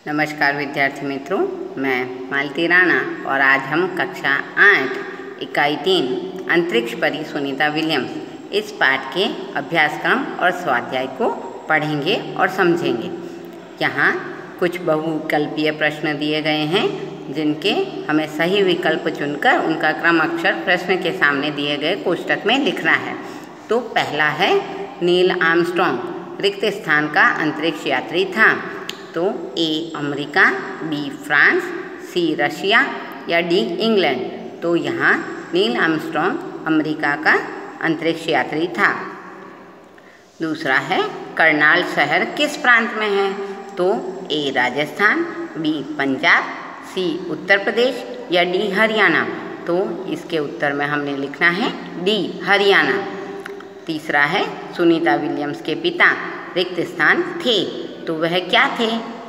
नमस्कार विद्यार्थी मित्रों, मैं मालती राणा और आज हम कक्षा 8 इकाई 3 अंतरिक्ष परी सुनीता विलियम्स इस पाठ के अभ्यासक्रम और स्वाध्याय को पढ़ेंगे और समझेंगे। यहाँ कुछ बहुविकल्पीय प्रश्न दिए गए हैं जिनके हमें सही विकल्प चुनकर उनका क्रम अक्षर प्रश्न के सामने दिए गए कोष्टक में लिखना है। तो पहला है, नील आर्मस्ट्रॉन्ग रिक्त स्थान का अंतरिक्ष यात्री था। तो A America, B France, C Russia या डी इंग्लैंड। तो यहाँ नील आर्मस्ट्रॉन्ग अमेरिका का अंतरिक्ष यात्री था। दूसरा है, करनाल शहर किस प्रांत में है? तो ए राजस्थान, बी पंजाब, सी उत्तर प्रदेश या डी हरियाणा। तो इसके उत्तर में हमने लिखना है डी हरियाणा। तीसरा है, सुनीता विलियम्स के पिता रिक्त स्थान थे। तो वह क्या थे?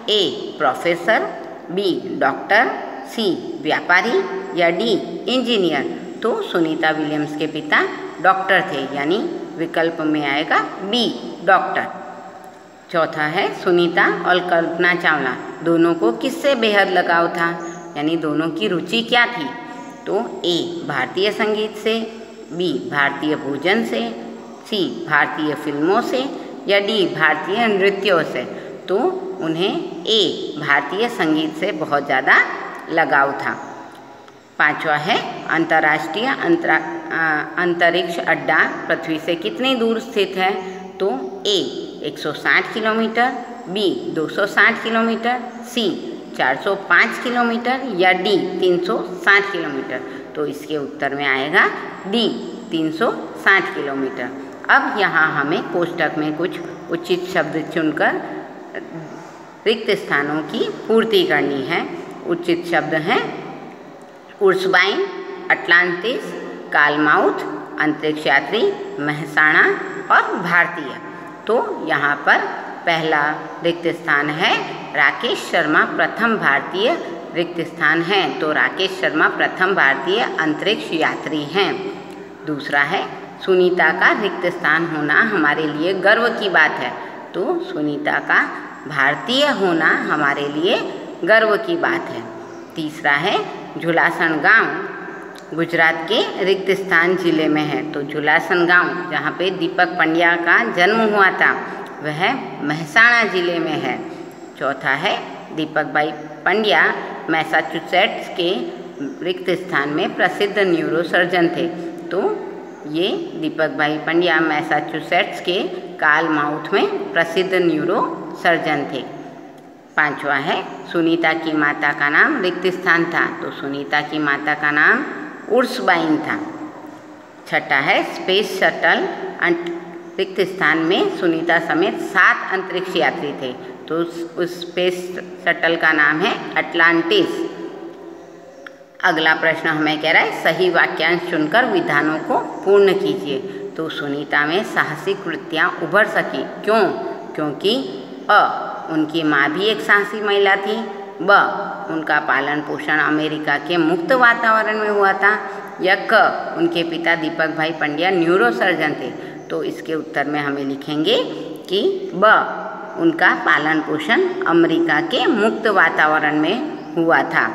ए प्रोफेसर, बी डॉक्टर, सी व्यापारी या डी इंजीनियर। तो सुनीता विलियम्स के पिता डॉक्टर थे, यानी विकल्प में आएगा बी डॉक्टर। चौथा है, सुनीता और कल्पना चावला दोनों को किससे बेहद लगाव था, यानी दोनों की रुचि क्या थी? तो ए भारतीय संगीत से, बी भारतीय भोजन से, सी भारतीय फिल्मों से या डी भारतीय नृत्यों से। तो उन्हें ए भारतीय संगीत से बहुत ज़्यादा लगाव था। पांचवा है, अंतर्राष्ट्रीय अंतरिक्ष अड्डा पृथ्वी से कितनी दूर स्थित है? तो ए 160 किलोमीटर, बी 260 किलोमीटर, सी 405 किलोमीटर या डी 360 किलोमीटर। तो इसके उत्तर में आएगा डी 360 किलोमीटर। अब यहाँ हमें कोष्टक में कुछ उचित शब्द चुनकर रिक्त स्थानों की पूर्ति करनी है। उचित शब्द हैं उर्सबाइन, अटलांटिस, कालमाउथ, अंतरिक्ष यात्री, महसाणा और भारतीय। तो यहाँ पर पहला रिक्त स्थान है राकेश शर्मा प्रथम भारतीय रिक्त स्थान है। तो राकेश शर्मा प्रथम भारतीय अंतरिक्ष यात्री हैं। दूसरा है, सुनीता का रिक्त स्थान होना हमारे लिए गर्व की बात है। तो सुनीता का भारतीय होना हमारे लिए गर्व की बात है। तीसरा है, झुलासन गांव गुजरात के रिक्त स्थान जिले में है। तो झुलासन गांव जहाँ पे दीपक पंड्या का जन्म हुआ था वह महसाणा जिले में है। चौथा है, दीपक भाई पंड्या मैसाचुसेट्स के रिक्त स्थान में प्रसिद्ध न्यूरोसर्जन थे। तो ये दीपक भाई पंड्या मैसाचुसेट्स के कालमाउथ में प्रसिद्ध न्यूरो सर्जन थे। पांचवा है, सुनीता की माता का नाम रिक्त स्थान था। तो सुनीता की माता का नाम उर्सबाइन था। छठा है, स्पेस शटल रिक्त स्थान में सुनीता समेत 7 अंतरिक्ष यात्री थे। तो उस स्पेस शटल का नाम है अटलांटिस। अगला प्रश्न हमें कह रहा है, सही वाक्यांश चुनकर विधानों को पूर्ण कीजिए। तो सुनीता में साहसिक वृत्तियाँ उभर सकी। क्यों? क्योंकि अ उनकी माँ भी एक साहसी महिला थी, ब उनका पालन पोषण अमेरिका के मुक्त वातावरण में हुआ था, या क उनके पिता दीपक भाई पंड्या न्यूरोसर्जन थे। तो इसके उत्तर में हमें लिखेंगे कि ब उनका पालन पोषण अमेरिका के मुक्त वातावरण में हुआ था।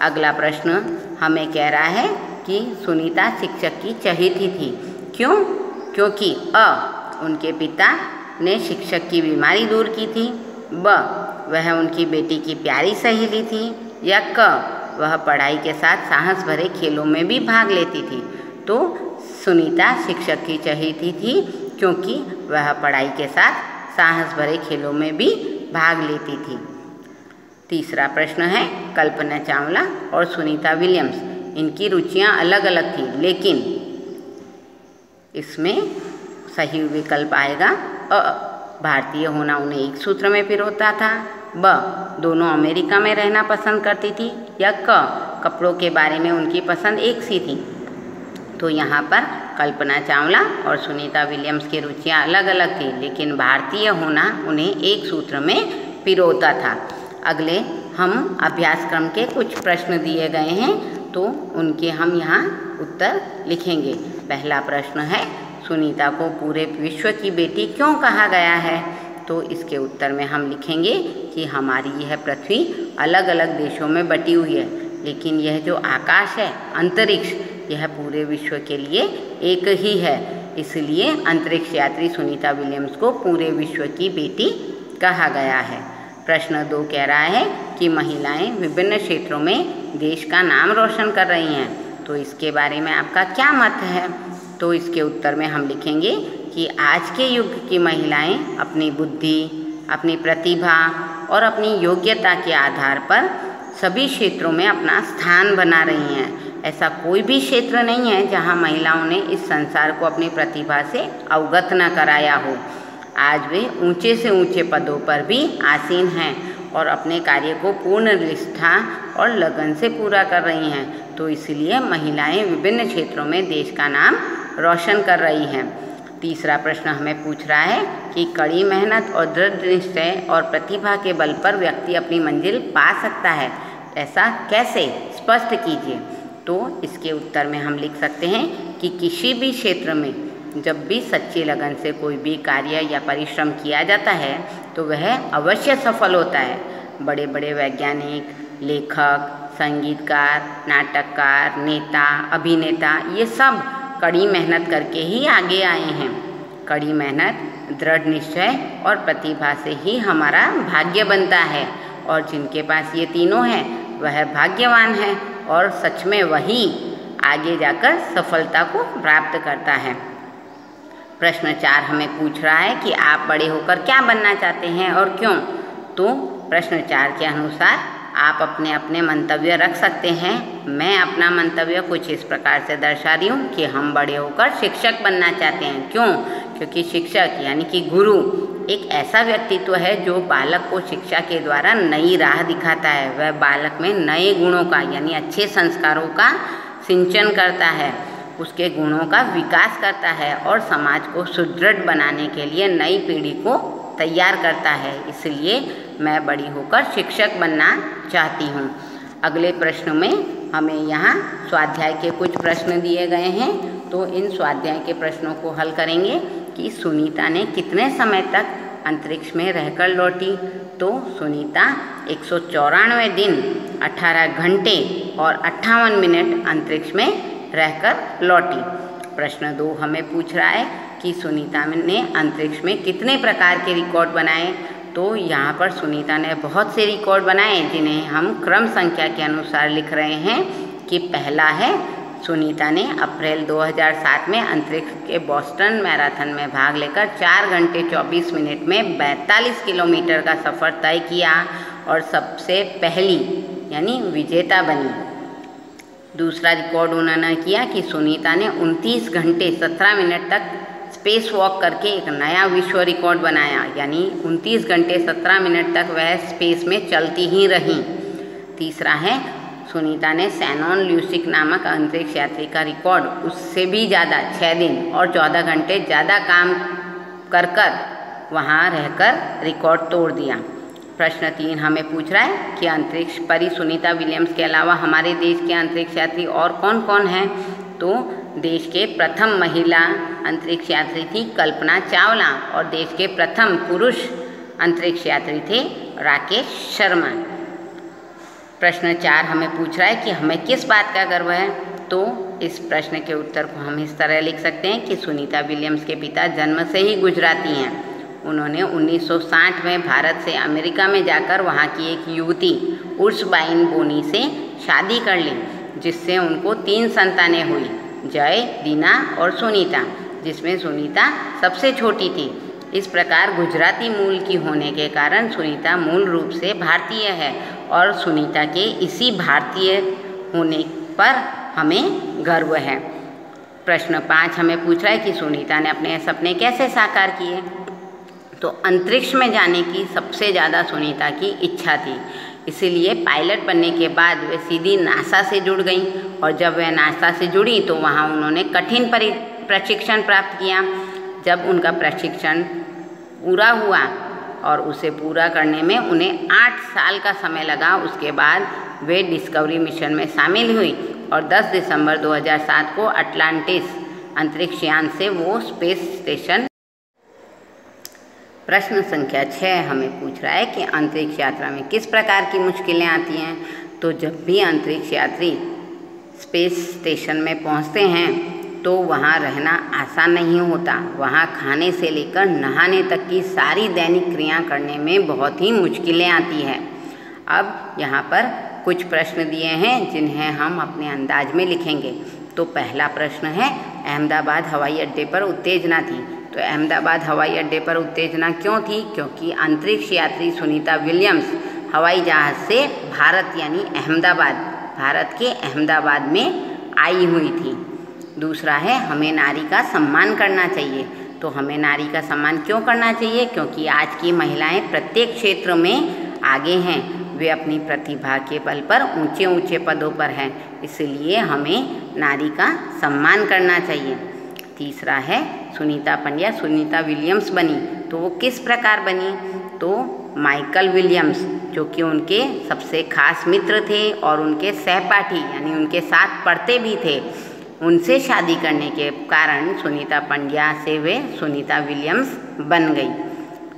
अगला प्रश्न हमें कह रहा है कि सुनीता शिक्षक की चहेती थी। क्यों? क्योंकि अ उनके पिता ने शिक्षक की बीमारी दूर की थी, ब वह उनकी बेटी की प्यारी सहेली थी, या क वह पढ़ाई के साथ साहस भरे खेलों में भी भाग लेती थी। तो सुनीता शिक्षक की चहेती थी क्योंकि वह पढ़ाई के साथ साहस भरे खेलों में भी भाग लेती थी। तीसरा प्रश्न है, कल्पना चावला और सुनीता विलियम्स इनकी रुचियां अलग अलग थी, लेकिन इसमें सही विकल्प आएगा अ भारतीय होना उन्हें एक सूत्र में पिरोता था, ब दोनों अमेरिका में रहना पसंद करती थी, या क कपड़ों के बारे में उनकी पसंद एक सी थी। तो यहाँ पर कल्पना चावला और सुनीता विलियम्स की रुचियाँ अलग अलग थी, लेकिन भारतीय होना उन्हें एक सूत्र में पिरोता था। अगले हम अभ्यासक्रम के कुछ प्रश्न दिए गए हैं, तो उनके हम यहाँ उत्तर लिखेंगे। पहला प्रश्न है, सुनीता को पूरे विश्व की बेटी क्यों कहा गया है? तो इसके उत्तर में हम लिखेंगे कि हमारी यह पृथ्वी अलग अलग देशों में बटी हुई है, लेकिन यह जो आकाश है, अंतरिक्ष, यह पूरे विश्व के लिए एक ही है। इसलिए अंतरिक्ष यात्री सुनीता विलियम्स को पूरे विश्व की बेटी कहा गया है। प्रश्न 2 कह रहा है कि महिलाएं विभिन्न क्षेत्रों में देश का नाम रोशन कर रही हैं, तो इसके बारे में आपका क्या मत है? तो इसके उत्तर में हम लिखेंगे कि आज के युग की महिलाएं अपनी बुद्धि, अपनी प्रतिभा और अपनी योग्यता के आधार पर सभी क्षेत्रों में अपना स्थान बना रही हैं। ऐसा कोई भी क्षेत्र नहीं है जहां महिलाओं ने इस संसार को अपनी प्रतिभा से अवगत न कराया हो। आज वे ऊंचे से ऊंचे पदों पर भी आसीन हैं और अपने कार्य को पूर्ण निष्ठा और लगन से पूरा कर रही हैं। तो इसलिए महिलाएं विभिन्न क्षेत्रों में देश का नाम रोशन कर रही हैं। तीसरा प्रश्न हमें पूछ रहा है कि कड़ी मेहनत और दृढ़ निश्चय और प्रतिभा के बल पर व्यक्ति अपनी मंजिल पा सकता है, ऐसा कैसे? स्पष्ट कीजिए। तो इसके उत्तर में हम लिख सकते हैं कि किसी भी क्षेत्र में जब भी सच्ची लगन से कोई भी कार्य या परिश्रम किया जाता है तो वह अवश्य सफल होता है। बड़े बड़े वैज्ञानिक, लेखक, संगीतकार, नाटककार, नेता, अभिनेता, ये सब कड़ी मेहनत करके ही आगे आए हैं। कड़ी मेहनत, दृढ़ निश्चय और प्रतिभा से ही हमारा भाग्य बनता है, और जिनके पास ये तीनों हैं वह भाग्यवान है और सच में वही आगे जाकर सफलता को प्राप्त करता है। प्रश्न 4 हमें पूछ रहा है कि आप बड़े होकर क्या बनना चाहते हैं और क्यों? तो प्रश्न 4 के अनुसार आप अपने अपने मंतव्य रख सकते हैं। मैं अपना मंतव्य कुछ इस प्रकार से दर्शा रही हूँ कि हम बड़े होकर शिक्षक बनना चाहते हैं। क्यों? क्योंकि शिक्षक यानी कि गुरु एक ऐसा व्यक्तित्व है जो बालक को शिक्षा के द्वारा नई राह दिखाता है। वह बालक में नए गुणों का यानी अच्छे संस्कारों का सिंचन करता है, उसके गुणों का विकास करता है और समाज को सुदृढ़ बनाने के लिए नई पीढ़ी को तैयार करता है। इसलिए मैं बड़ी होकर शिक्षक बनना चाहती हूँ। अगले प्रश्न में हमें यहाँ स्वाध्याय के कुछ प्रश्न दिए गए हैं, तो इन स्वाध्याय के प्रश्नों को हल करेंगे कि सुनीता ने कितने समय तक अंतरिक्ष में रहकर लौटी? तो सुनीता 194 दिन, 18 घंटे और 58 मिनट अंतरिक्ष में रहकर लौटी। प्रश्न 2 हमें पूछ रहा है कि सुनीता ने अंतरिक्ष में कितने प्रकार के रिकॉर्ड बनाए? तो यहाँ पर सुनीता ने बहुत से रिकॉर्ड बनाए जिन्हें हम क्रम संख्या के अनुसार लिख रहे हैं कि पहला है, सुनीता ने अप्रैल 2007 में अंतरिक्ष के बोस्टन मैराथन में भाग लेकर 4 घंटे 24 मिनट में 42 किलोमीटर का सफ़र तय किया और सबसे पहली यानी विजेता बनी। दूसरा रिकॉर्ड उन्होंने किया कि सुनीता ने 29 घंटे 17 मिनट तक स्पेस वॉक करके एक नया विश्व रिकॉर्ड बनाया, यानी 29 घंटे 17 मिनट तक वह स्पेस में चलती ही रहीं। तीसरा है, सुनीता ने सैनोन ल्यूसिक नामक अंतरिक्ष यात्री का रिकॉर्ड उससे भी ज़्यादा 6 दिन और 14 घंटे ज़्यादा काम कर वहाँ रहकर रिकॉर्ड तोड़ दिया। प्रश्न 3 हमें पूछ रहा है कि अंतरिक्ष परी सुनीता विलियम्स के अलावा हमारे देश के अंतरिक्ष यात्री और कौन कौन हैं? तो देश के प्रथम महिला अंतरिक्ष यात्री थी कल्पना चावला और देश के प्रथम पुरुष अंतरिक्ष यात्री थे राकेश शर्मा। प्रश्न 4 हमें पूछ रहा है कि हमें किस बात का गर्व है? तो इस प्रश्न के उत्तर को हम इस तरह लिख सकते हैं कि सुनीता विलियम्स के पिता जन्म से ही गुजराती हैं। उन्होंने 1960 में भारत से अमेरिका में जाकर वहाँ की एक युवती उर्सबाइन बोनी से शादी कर ली, जिससे उनको 3 संतानें हुई, जय, दीना और सुनीता, जिसमें सुनीता सबसे छोटी थी। इस प्रकार गुजराती मूल की होने के कारण सुनीता मूल रूप से भारतीय है और सुनीता के इसी भारतीय होने पर हमें गर्व है। प्रश्न 5 हमें पूछ रहा है कि सुनीता ने अपने सपने कैसे साकार किए? तो अंतरिक्ष में जाने की सबसे ज़्यादा सुनीता की इच्छा थी, इसीलिए पायलट बनने के बाद वे सीधी नासा से जुड़ गई और जब वह नासा से जुड़ी तो वहाँ उन्होंने कठिन प्रशिक्षण प्राप्त किया। जब उनका प्रशिक्षण पूरा हुआ और उसे पूरा करने में उन्हें 8 साल का समय लगा, उसके बाद वे डिस्कवरी मिशन में शामिल हुई और 10 दिसंबर 2007 को अटलांटिस अंतरिक्ष यान से वो स्पेस स्टेशन प्रश्न संख्या 6 हमें पूछ रहा है कि अंतरिक्ष यात्रा में किस प्रकार की मुश्किलें आती हैं। तो जब भी अंतरिक्ष यात्री स्पेस स्टेशन में पहुंचते हैं तो वहां रहना आसान नहीं होता। वहां खाने से लेकर नहाने तक की सारी दैनिक क्रिया करने में बहुत ही मुश्किलें आती है। अब यहाँ पर कुछ प्रश्न दिए हैं जिन्हें हम अपने अंदाज में लिखेंगे। तो पहला प्रश्न है, अहमदाबाद हवाई अड्डे पर उत्तेजना थी। तो अहमदाबाद हवाई अड्डे पर उत्तेजना क्यों थी? क्योंकि अंतरिक्ष यात्री सुनीता विलियम्स हवाई जहाज़ से भारत यानी अहमदाबाद, भारत के अहमदाबाद में आई हुई थी। दूसरा है, हमें नारी का सम्मान करना चाहिए। तो हमें नारी का सम्मान क्यों करना चाहिए? क्योंकि आज की महिलाएं प्रत्येक क्षेत्र में आगे हैं, वे अपनी प्रतिभा के बल पर ऊंचे ऊंचे पदों पर हैं, इसलिए हमें नारी का सम्मान करना चाहिए। तीसरा है, सुनीता पंड्या सुनीता विलियम्स बनी। तो वो किस प्रकार बनी? तो माइकल विलियम्स, जो कि उनके सबसे खास मित्र थे और उनके सहपाठी यानी उनके साथ पढ़ते भी थे, उनसे शादी करने के कारण सुनीता पंड्या से वे सुनीता विलियम्स बन गई।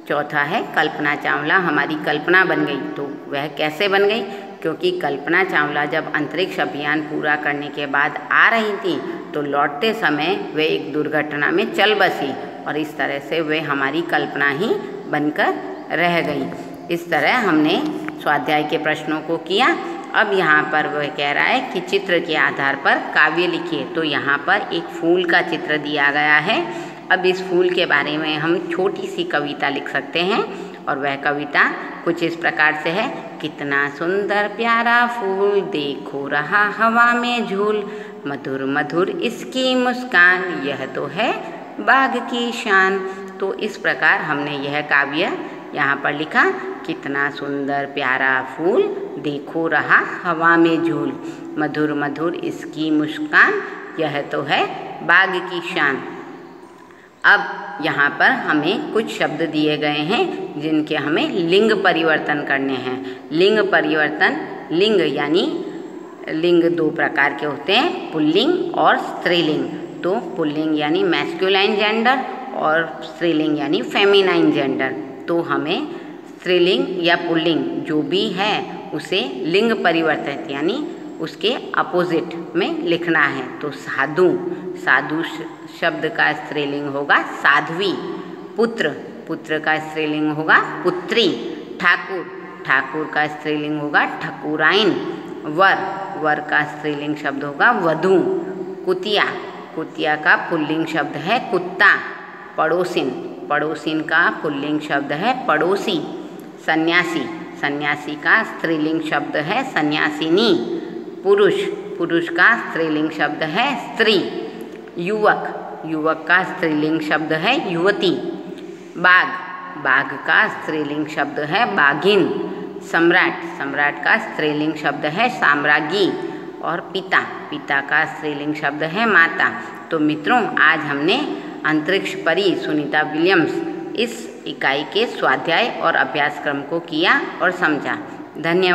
चौथा है, कल्पना चावला हमारी कल्पना बन गई। तो वह कैसे बन गई? क्योंकि कल्पना चावला जब अंतरिक्ष अभियान पूरा करने के बाद आ रही थी तो लौटते समय वे एक दुर्घटना में चल बसी और इस तरह से वे हमारी कल्पना ही बनकर रह गई। इस तरह हमने स्वाध्याय के प्रश्नों को किया। अब यहाँ पर वह कह रहा है कि चित्र के आधार पर काव्य लिखिए। तो यहाँ पर एक फूल का चित्र दिया गया है। अब इस फूल के बारे में हम छोटी सी कविता लिख सकते हैं और वह कविता कुछ इस प्रकार से है। कितना सुंदर प्यारा फूल देखो रहा हवा में झूल, मधुर मधुर इसकी मुस्कान, यह तो है बाग की शान। तो इस प्रकार हमने यह काव्य यहाँ पर लिखा। कितना सुंदर प्यारा फूल देखो रहा हवा में झूल, मधुर मधुर इसकी मुस्कान, यह तो है बाग की शान। अब यहाँ पर हमें कुछ शब्द दिए गए हैं जिनके हमें लिंग परिवर्तन करने हैं। लिंग परिवर्तन, लिंग यानी लिंग दो प्रकार के होते हैं, पुल्लिंग और स्त्रीलिंग। तो पुल्लिंग यानी मैस्कुलाइन जेंडर और स्त्रीलिंग यानी फेमिनाइन जेंडर। तो हमें स्त्रीलिंग या पुल्लिंग जो भी है उसे लिंग परिवर्तित यानी उसके अपोजिट में लिखना है। तो साधु, साधु शब्द का स्त्रीलिंग होगा साध्वी। पुत्र, पुत्र का स्त्रीलिंग होगा पुत्री। ठाकुर, ठाकुर का स्त्रीलिंग होगा ठकुराइन। वर, वर का स्त्रीलिंग शब्द होगा वधू। कुतिया, कुतिया का पुल्लिंग शब्द है कुत्ता। पड़ोसिन, पड़ोसिन का पुल्लिंग शब्द है पड़ोसी। सन्यासी, सन्यासी का स्त्रीलिंग शब्द है सन्यासिनी। पुरुष, पुरुष का स्त्रीलिंग शब्द है स्त्री। युवक, युवक का स्त्रीलिंग शब्द है युवती। बाघ, बाघ का स्त्रीलिंग शब्द है बाघिन। सम्राट, सम्राट का स्त्रीलिंग शब्द है साम्राज्ञी। और पिता, पिता का स्त्रीलिंग शब्द है माता। तो मित्रों, आज हमने अंतरिक्ष परी सुनीता विलियम्स इस इकाई के स्वाध्याय और अभ्यास क्रम को किया और समझा। धन्यवाद।